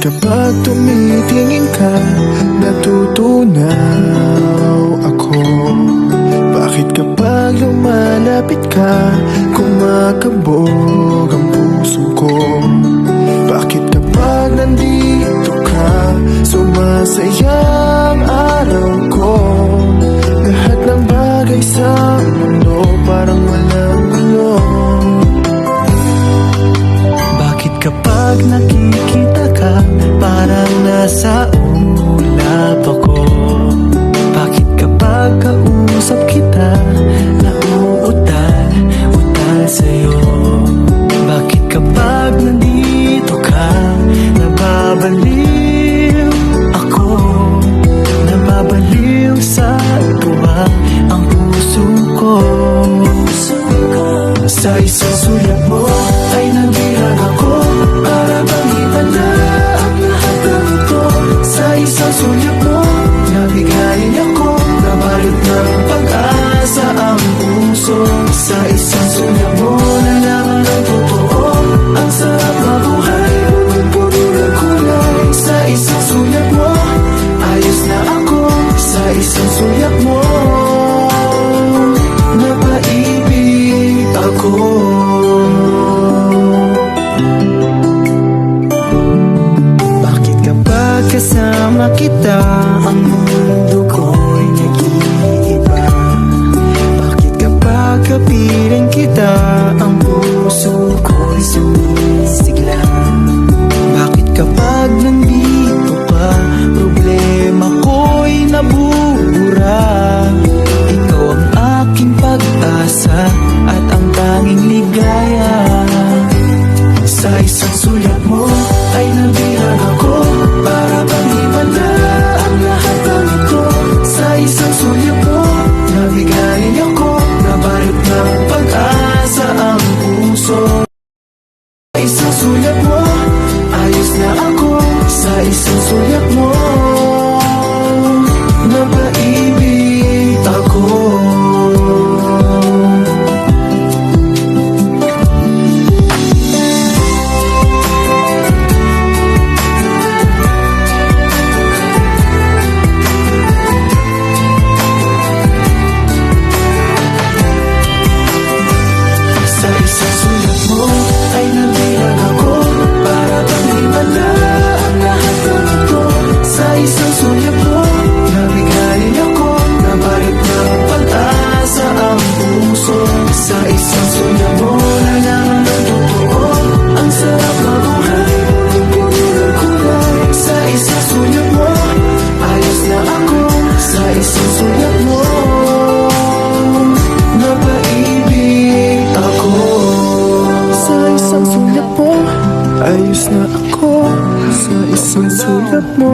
Kapag tumitingin ka, natutunaw ako. Bakit kapag lumalapit ka, kumakabog ang puso ko? Bakit kapag nandito ka, sumasaya ang araw ko? Lahat ng bagay sa mundo parang walang gulo. Bakit kapag nakikita ka, parang nasa ulap ako? Bakit kapag kausap kita, nauutal sa'yo? Bakit kapag nandito ka, nababaliw ako? Nababaliw sa tuwa ang puso ko. Sa isang sulat mo ay nabirag ako, para bang iba na ang lahat ng ito. Sa isang sulat mo, nabigayin ako, nabalot ng pag-asa ang puso. Sa isang sulat mo, nalaman ng totoo, ang sarap mabuhay, puno ng kulay. Sa isang sulat mo, ayos na ako. Sa isang sulat mo, napaibig ako. Bakit kapag kasama kita, ang mundo ko'y nag-iiba? Bakit kapag kapiling kita, ang puso ko'y sumisigla? Bakit kapag nandito ka, problema ko'y nabubura? Ikaw ang aking pag-asa at ang tanging ligaya. Sa isang sulat mo ay nabirag ako, para bang iba na ang lahat ng ito. Sa isang sulat mo, nabigayin ako, nabalot ng pag-asa ang puso. Sa isang sulat mo, ayos na ako. Sa isang sulat mo, napaibig ako. Sa isang sulat mo ay nabirag ako, para bang iba na ang lahat ng ito. Sa isang sulat mo, nabigayin ako, nabalot ng pag-asa ang puso. Sa isang sulat mo, nalaman ng totoo, ang sarap mabuhay, puno ng kulay. Sa isang sulat mo, ayos na ako. Sa isang sulat mo, napaibig ako. Sa isang sulat mo, ayos na ako. Sa isang sulat mo,